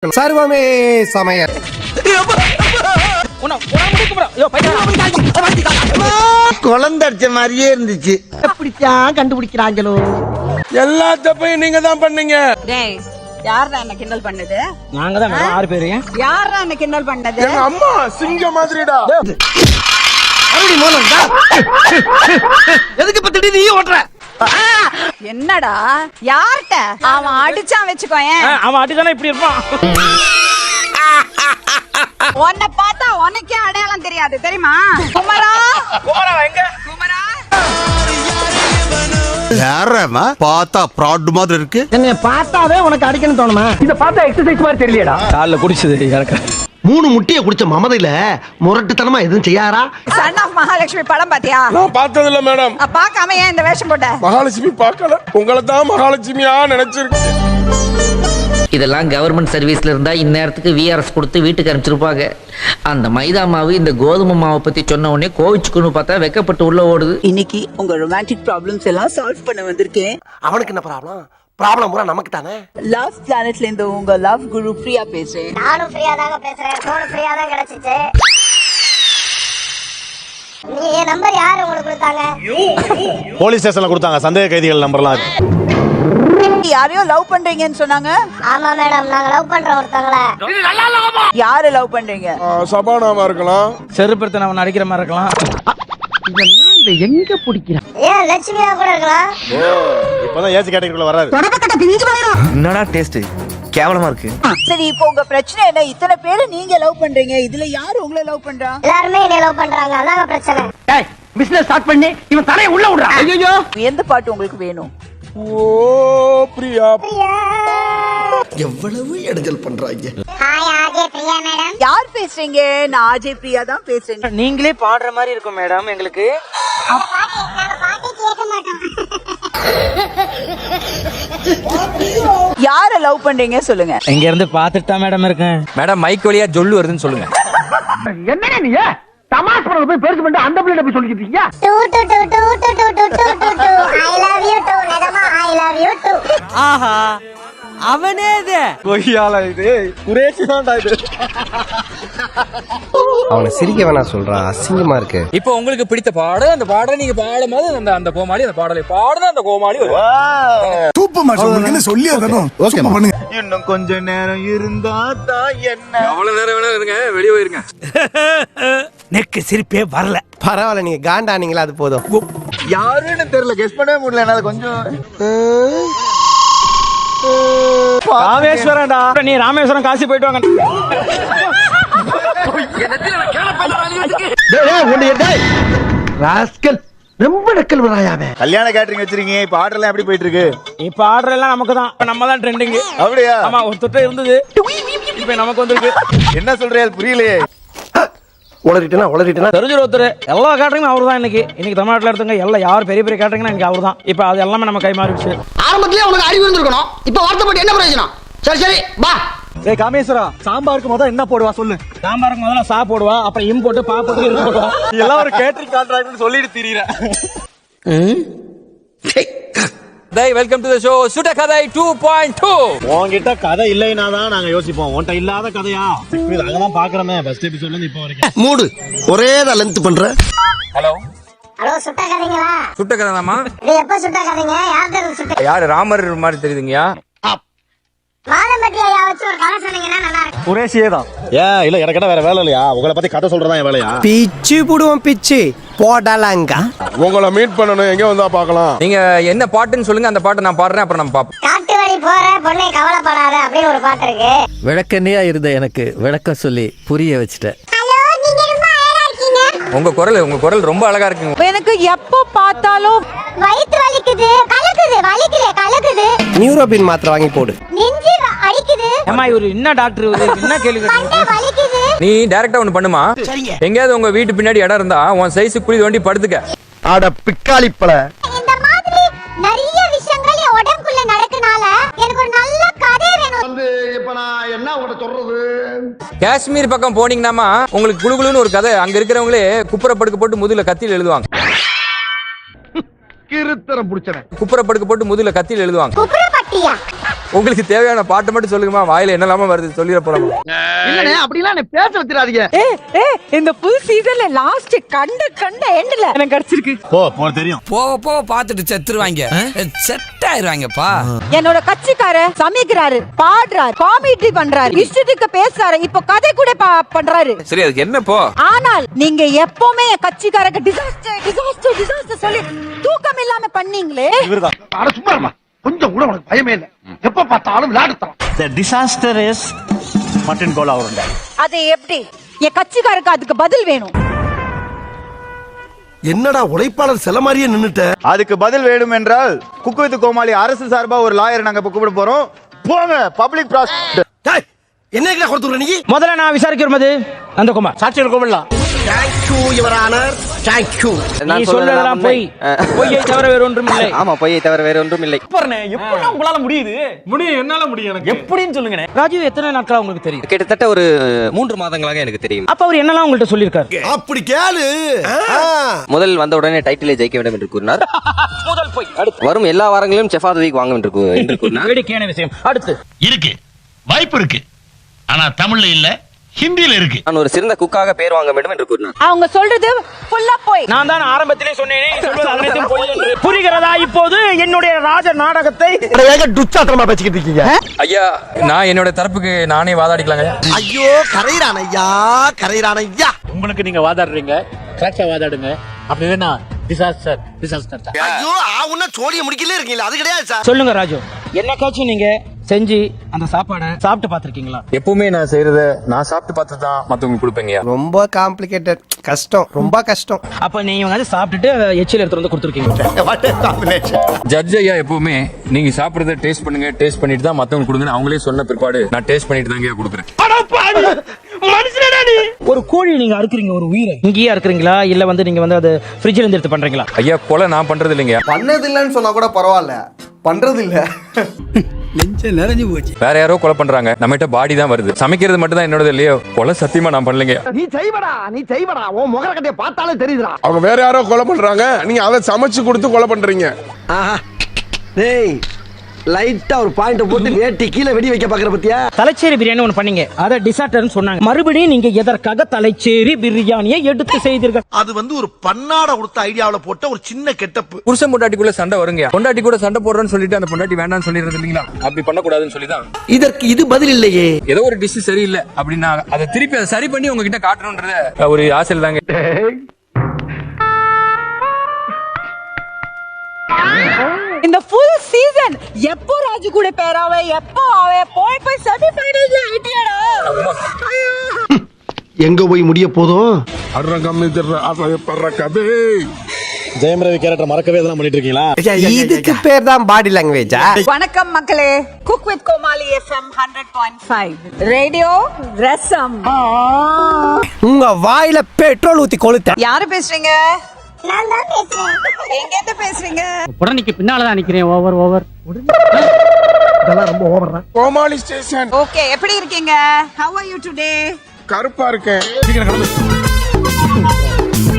சர்வமே சமயம் குழந்தை அடிச்ச மாதிரியே இருந்துச்சு. எப்படித்தான் கண்டுபிடிக்கிறாங்களோ? எல்லா தப்பையும் நீங்க தான் பண்ணீங்க. டேய், யாரா என்ன கிண்டல் பண்ணது? நாங்க தான் மேடம் 6 பேரு. யாரா என்ன கிண்டல் பண்ணது? எங்க அம்மா சிங்கம் மாதிரிடா. எதுக்கு பத்தி நீ ஓட்ற? என்னடா யார்ட்ட அவன் அடிச்சான் வச்சுக்கோயேன். அவன் அடிச்சானா இப்படி இருப்பான். உன்னை பார்த்தா உனக்கே அடையாளம் தெரியாது தெரியுமா? குமரா குமரா எங்க? குமரா யாரமா பார்த்தா ப்ராட் மாதிரி இருக்கு. என்னைய பார்த்தாவே உனக்கு அடிக்கணும் தோணுமா? இத பார்த்தா எக்ஸர்சைஸ் மாதிரி தெரியலடா. கால்ல குடிச்சது எனக்கு 3 முட்டைய குடிச்ச மமதையில முரட்டுத்தனமா எதுவும் செய்யாரா? சன் ஆஃப் மகாலட்சுமி படம் பாத்தியா? நான் பார்த்ததில்ல மேடம். பார்க்காம ஏன் இந்த வேஷம் போட்ட? மகாலட்சுமி பார்க்கல, உங்களை தான் மகாலட்சுமியா நினைச்சிருக்கேன். இதெல்லாம் கவர்மெண்ட் சர்வீஸ்ல இருந்தா இந்நேரத்துக்கு விஆர்எஸ் கொடுத்து வீட்டுக்கு அனுப்பிச்சிருப்பாங்க. அந்த மைதா மாவு இந்த கோதுமை மாவை பத்தி சொன்ன உடனே கோவிச்சுக்குன்னு பார்த்தா வெக்கப்பட்டு உள்ள ஓடுது. இன்னைக்கு உங்க ரொமான்டிக் ப்ராப்ளம்ஸ் எல்லாம் சால்வ் பண்ண வந்திருக்கேன். அவனுக்கு என்ன ப்ராப்ளம்? ப்ராப்ளம் பூரா நமக்கு தானே. லவ் பிளானட்ல இருந்து உங்க லவ் குரு பிரியா பேசுறேன். நானும் ஃப்ரீயா தாங்க பேசுறேன். ஃபோன் ஃப்ரீயா தான் கிடைச்சிச்சு. நீ என் நம்பர் யாரு உங்களுக்கு கொடுத்தாங்க? போலீஸ் ஸ்டேஷன்ல கொடுத்தாங்க, சந்தேக கைதிகள் நம்பர்லாம். யாரையோ லவ் பண்றீங்கன்னு சொன்னாங்க. ஆமா மேடம், நாங்க லவ் பண்றோம் ஒருத்தங்கள. யாரை லவ் பண்றீங்க? சபானாமா இருக்கலாம், செருப்படுத்த அவன் அடிக்கிற மாதிரி இருக்கலாம். இதை எங்க பிடிக்கிறான்? ஏன் லட்சுமியா கூட இருக்கலாம். இப்பதான் ஏசி கேட்டகரிக்குள்ள வராது. என்னடா டேஸ்ட் கேவலமா இருக்கு. சரி, இப்போ உங்க பிரச்சனை என்ன? இத்தனை பேரை நீங்க லவ் பண்றீங்க, இதுல யாரு உங்களை லவ் பண்றா? எல்லாருமே என்ன லவ் பண்றாங்க, அதாங்க பிரச்சனை. டேய், பிசினஸ் ஸ்டார்ட் பண்ணி இவன் தலைய உள்ள விடுறான். ஐயோ, எந்த பாட்டு உங்களுக்கு வேணும்? ஓ பிரியா. எவ்வளவு இடைஞ்சல் பண்றாங்க. ஹாய் ஆஜே பிரியா மேடம். யார் பேசுறீங்க? நான் ஆஜே பிரியா தான் பேசுறேன். நீங்களே பாடுற மாதிரி இருக்கும் மேடம் எங்களுக்கு. பாட்டு கேட்க மாட்டோம். யாரை லவ் பண்றீங்க சொல்லுங்க. இங்க இருந்து பாத்துட்டு தான் மேடம் இருக்கேன். மேடம் மைக் வழியா ஜொல்லு வருதுன்னு சொல்லுங்க. என்னங்க நீ தமாஷ் பண்ண போய் பெருசு பண்ணி அந்த பிள்ளை போய் சொல்லிட்டு இருக்கீங்க. டூ டூ டூ டூ டூ டூ டூ டூ டூ டூ ஐ லவ் யூ டூ நெதமா ஐ லவ் யூ டூ. ஆஹா, அவனே இது கொய்யால இது குரேஷி தான்டா இது. அவனை சிரிக்க வேணா சொல்றான், அசிங்கமா இருக்கு. இப்போ உங்களுக்கு பிடித்த பாடல், அந்த பாடலை நீங்க பாடும்போது அந்த அந்த கோமாளி அந்த பாடலை பாடுனா அந்த கோமாளி வரும். தூப்பு மாட்டோம் சொல்லி அதனும் ஓகே பண்ணுங்க. இன்னும் கொஞ்ச நேரம் இருந்தா தான் என்ன. அவ்வளவு நேரம் வேணா இருங்க, வெளியே போயிருங்க. நெக்கு சிரிப்பே வரல. பரவாயில்ல, நீங்க காண்டானீங்களா அது போதும். யாருன்னு தெரியல, கெஸ் பண்ணவே முடியல என்னால. கொஞ்சம் ராமேஸ்வரம்டா. நீ ராமேஸ்வரம் காசி போயிட்டு வாங்க. ரொம்ப நக்கல் வராயாவே. கல்யாண கேட்டரிங் வச்சிருக்கீங்க, இப்ப ஆர்டர் எல்லாம் எப்படி போயிட்டு இருக்கு? இப்ப ஆர்டர் எல்லாம் நமக்கு தான், நம்ம தான் ட்ரெண்டிங். அப்படியா? ஆமா, ஒரு தொட்டை இருந்தது, இப்ப நமக்கு வந்திருக்கு. என்ன சொல்றீங்க புரியலையே. உளறிட்டேனா தெரிஞ்சு ஒருத்தர் எல்லா கேட்டரிங்கும் அவரு தான். இன்னைக்கு தமிழ்நாட்டில் எடுத்துங்க எல்லாம் யார் பெரிய பெரிய கேட்டரிங்னா இன்னைக்கு அவரு தான். இப்ப அது எல்லாமே நம்ம கை மாறிடுச்சு. ஆரம்பத்திலே உனக்கு அறிவு இருந்திருக்கணும். இப்ப வார்த்தைப்பட்டு என்ன பிரயோஜனம்? சரி பா. ஏய் காமேஸ்வரா, சாம்பாருக்கு முதல்ல என்ன போடுவா சொல்லு. சாம்பாருக்கு முதல்ல சா போடுவா, அப்புறம் இம் போட்டு பா போட்டு இது போடுவா. எல்லாம் ஒரு கேட்டரிங் கான்ட்ராக்ட்னு சொல்லிட்டு திரியற. வெல்கம் டு தி ஷோ சுட்ட கதை 2.2. உன்கிட்ட கதை இல்லைனா தான் நாங்க யோசிப்போம். உன்கிட்ட இல்லாத கதையா? நாங்க தான் பாக்குறோமே ஃபர்ஸ்ட் எபிசோட்ல இருந்து இப்போ வரைக்கும். மூடு ஒரே தான் லென்த் பண்ற. ஹலோ ஹலோ, சுட்ட கதைங்களா? சுட்ட கதை தாமா. இது எப்ப சுட்ட கதைங்க? யார்கிட்ட சுட்ட? யாரு ராமர் மாதிரி தெரியுதுங்கயா? மாதம்பட்டி ஐயா வச்சு ஒரு கதை சொன்னீங்கன்னா நல்லா இருக்கும். குரேஷியே தான். ஏன் இல்ல, எனக்கு என்ன வேற வேலை இல்லையா? உங்களை பத்தி கதை சொல்றதா என் வேலையா? பிச்சு புடுவோம், பிச்சு போடலாங்க. உங்களை மீட் பண்ணணும், எங்க வந்தா பார்க்கலாம்? நீங்க என்ன பாட்டுன்னு சொல்லுங்க, அந்த பாட்டை நான் பாடுறேன், அப்புறம் நம்ம பாப்போம். காட்டு வழி போற பொண்ணை கவலைப்படாத அப்படின்னு ஒரு பாட்டு இருக்கு. விளக்கண்ணையா இருந்த எனக்கு விளக்க சொல்லி புரிய வச்சுட்டேன். ஹலோ, நீங்க ரொம்ப அழகா இருக்கீங்க. உங்க குரல் ரொம்ப அழகா இருக்குங்க. எனக்கு எப்போ பார்த்தாலும் வயித்து வலிக்குது, கலக்குது. நியூரோபின் மாத்திரை வாங்கி போடு. நெஞ்சு அடிக்குது, ஏமா இவரு என்ன டாக்டர், என்ன கேள்வி மண்டை கேட்டீங்க? வலிக்குது. நீ டைரக்டா ஒண்ணு பண்ணுமா, எங்கயாவது உங்க வீட்டு பின்னாடி இடம் இருந்தா உன் சைஸுக்கு குழி தோண்டி படுத்துக்க. ஆட பிக்காளிப்பல. இந்த மாதிரி நிறைய விஷயங்கள் என் உடம்புக்குள்ள நடக்கனால எனக்கு ஒரு நல்ல கதை வேணும். இப்ப நான் என்ன உங்கள்ட்ட சொல்றது? காஷ்மீர் பக்கம் போனீங்கன்னாமா உங்களுக்கு குளுகுளுன்னு ஒரு கதை, அங்க இருக்கிறவங்களே குப்புற படுக்க போட்டு முதுகுல கத்தியில எழுதுவாங்க. கிருத்தரம் புடிச்சவன். குப்புற படுக்க போட்டு முதுகுல கத்தியில எழுதுவாங்க. குப்புறப்பட்டியா? உங்களுக்கு தேவையான பாட்டு மட்டும் சொல்லுங்கம்மா, வாயில என்னலாமா வருது சொல்லிட போறோம். இல்லனே அப்படிலாம் என்ன பேச வச்சிராதீங்க. இந்த புல் சீசன்ல லாஸ்ட் கண்ட எண்ட்ல எனக்கு கிடைச்சிருக்கு. போ தெரியும். போக போக பாத்துட்டு செத்துருவாங்க, செட் ஆயிருவாங்கப்பா. என்னோட கட்சிக்கார சமைக்கிறாரு, பாடுறாரு, காமெடி பண்றாரு, இஷ்டத்துக்கு பேசுறாரு, இப்போ கதை கூட பண்றாரு. சரி, அதுக்கு என்ன போ? ஆனால் நீங்க எப்பவுமே என் கட்சிக்காரங்க டிசாஸ்டர் சொல்லி தூக்கம் இல்லாம பண்ணீங்களே. அட சும்மா இருமா, கொஞ்சம் கூட உனக்கு பயமே இல்ல. எப்ப பார்த்தாலும் விளையாடுறோம். The disaster is மட்டன் கோலா உருண்டை. அது எப்படி? என் கட்சிக்காரருக்கு அதுக்கு பதில் வேணும். என்னடா உழைப்பாளர் சில மாதிரியே நின்னுட்ட. அதுக்கு பதில் வேணும் என்றால் குக்கு வித் கோமாளி அரசு சார்பா ஒரு லாயர் நாங்க கூப்பிட போறோம். போங்க பப்ளிக் ப்ராசிக்யூட்டர். என்ன கொடுத்துற நீ? முதல்ல நான் விசாரிக்க வரும்போது நந்தகுமார் சாட்சிகள் கூப்பிடலாம். Thank you your honour, thank you. நீ சொல்றதெல்லாம் பொய், பொய்யை தவிர வேற ஒன்றும் இல்லை. ஆமா, பொய்யை தவிர வேற ஒன்றும் இல்லை. எப்படி உங்களால முடியுது? என்னால முடியும் எனக்கு. எப்படின்னு சொல்லுங்க. ராஜு எத்தனை நாட்களா உங்களுக்கு தெரியும்? கிட்டத்தட்ட ஒரு 3 மாதங்களாக எனக்கு தெரியும். அப்ப அவர் என்னெல்லாம் உங்கள்ட்ட சொல்லியிருக்காரு? அப்படி கேளு. முதல் வந்த உடனே டைட்டிலை ஜெயிக்க வேண்டும் என்று கூறினார். முதல் பொய். அடுத்து வரும் எல்லா வாரங்களிலும் செஃப் ஆஃப் தி வீக் வாங்க என்று கூறினார். வேடிக்கையான விஷயம். அடுத்து இருக்கு, வாய்ப்பு இருக்கு, ஆனா தமிழ்ல இல்ல, ஹிந்தியில இருக்கு. நான் ஒரு சிறந்த குக்காக பேர் வாங்க வேண்டும் என்று கூறினார். அவங்க சொல்றது ஃபுல்லா போய். நான் தான் ஆரம்பத்திலே சொன்னேனே, சொல்வது அனைத்தும் பொய் என்று. புரிகிறதா இப்போது என்னுடைய ராஜ நாடகத்தை? துச்சாத்திரமா பேசிக்கிட்டு இருக்கீங்க. ஐயா, நான் என்னோட தரப்புக்கு நானே வாதாடிக்கலாங்க. ஐயோ கரையிறான் ஐயா. உங்களுக்கு நீங்க வாதாடுறீங்க, கரெக்டா வாதாடுங்க. அப்படி வேணா டிசாஸ்டர். ஐயோ ஆவுன்னா சோழிய முடிக்கல இருக்கீங்களா? அது கிடையாது சார். சொல்லுங்க ராஜு, என்னக்காச்சும் நீங்க செஞ்சு அந்த சாப்பாடை சாப்பிட்டு பாத்திருக்கீங்களா? எப்பவுமே நான் செய்யறத நான் சாப்பிட்டு பார்த்து தான் மத்தவங்களுக்கு கொடுப்பேங்க. ரொம்ப காம்ப்ளிகேட்டட், கஷ்டம், ரொம்ப கஷ்டம். அப்ப நீங்க வந்து சாப்பிட்டுட்டு எச்சில் எடுத்து வந்து கொடுத்துருக்கீங்க. ஜட்ஜ் ஐயா எப்பவுமே நீங்க சாப்பிடுறத டேஸ்ட் பண்ணுங்க, டேஸ்ட் பண்ணிட்டு தான் மத்தவங்க கொடுங்க. அவங்களே சொன்ன பிற்பாடு நான் டேஸ்ட் பண்ணிட்டு தாங்க கொடுக்குறேன். ஒரு கோழி நீங்க அறுக்குறீங்க, ஒரு உயிரை இங்கேயே அறுக்குறீங்களா இல்ல வந்து நீங்க வந்து அது ஃப்ரிட்ஜ்ல இருந்து எடுத்து பண்றீங்களா? ஐயா, கொலை நான் பண்றது இல்லைங்க. பண்ணது இல்லைன்னு சொன்னா கூட பரவாயில்ல, பண்றது இல்ல. வேற யாரோ கொலை பண்றாங்க, நம்மகிட்ட பாடி தான் வருது. சமைக்கிறது மட்டும் தான் என்னோட இல்லையோ. கொலை சத்தியமா நான் பண்ணலைங்க. நீ செய்வடா, உன் முகர கட்டைய பார்த்தாலே தெரியுதுடா. அவங்க வேற யாரோ கொலை பண்றாங்க, நீங்க அதை சமைச்சு கொடுத்து கொலை பண்றீங்க. டேய், லைட்டா ஒரு பாயிண்ட் போட்டு வேட்டி கீழே வெடி வைக்க பாக்குற பத்தியா? தலைச்சேரி பிரியாணி ஒண்ணு பண்ணீங்க, அத டிசாஸ்டர்னு சொன்னாங்க. மறுபடியும் நீங்க எதற்காக தலைச்சேரி பிரியாணியை எடுத்து செய்தீர்கள்? அது வந்து ஒரு பன்னாட கொடுத்த ஐடியாவுல போட்ட ஒரு சின்ன கெட்டப்பு. புருஷன் பொண்டாட்டிக்குள்ள சண்டை வருங்க. பொண்டாட்டி கூட சண்டை போடுறேன்னு சொல்லிட்டு அந்த பொண்டாட்டி வேண்டாம்னு சொல்லிடுறது இல்லீங்களா? அப்படி பண்ணக்கூடாதுன்னு சொல்லிதான். இதற்கு இது பதில் இல்லையே. ஏதோ ஒரு டிஷ் சரியில்லை அப்படின்னா அதை திருப்பி அதை சரி பண்ணி உங்ககிட்ட காட்டணும்ன்றத ஒரு ஆசையில் தாங்க. இந்த ஃபுல் சீசன் எப்போ ராஜு கூட பேராவே, எப்போ அவ போய் செமி ஃபைனல்ல ஐடியாடா. எங்க போய் முடிய போதும்? ஜெயம் ரவி கேரக்டர் மறக்கவே இதெல்லாம் பண்ணிட்டு இருக்கீங்களா? இதுக்கு பேர் தான் பாடி லாங்குவேஜா? வணக்கம் மக்களே, cook with Comali FM 100.5 radio ரசம். உங்க வாயில பெட்ரோல் ஊத்தி கொளுத்த. யாரு பேசுறீங்க? நான் தான் பேசுறேன். எங்க இருந்து பேசுறீங்க? உடனேக்கு பின்னால தான் நிக்கிறேன். ஓவர் இதெல்லாம் ரொம்ப ஓவரா. கோமாளி ஸ்டேஷன். ஓகே, எப்படி இருக்கீங்க? How are you today? கருப்பா இருக்கேன்.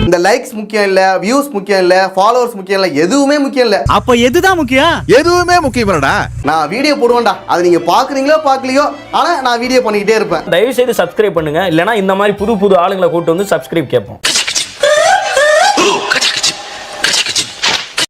இந்த லைக்ஸ் முக்கியம் இல்ல, வியூஸ் முக்கியம் இல்ல, ஃபாலோவர்ஸ் முக்கியம் இல்ல, எதுவுமே முக்கியம் இல்ல. அப்ப எதுதான் முக்கியம்? எதுவுமே முக்கியம் இல்லடா. நான் வீடியோ போடுவேன்டா, அது நீங்க பாக்குறீங்களோ பாக்கலையோ, ஆனா நான் வீடியோ பண்ணிக்கிட்டே இருப்பேன். தயவு செய்து சப்ஸ்கிரைப் பண்ணுங்க, இல்லனா இந்த மாதிரி புது புது ஆளுங்களை கூட்டு வந்து சப்ஸ்கிரைப் கேட்போம்.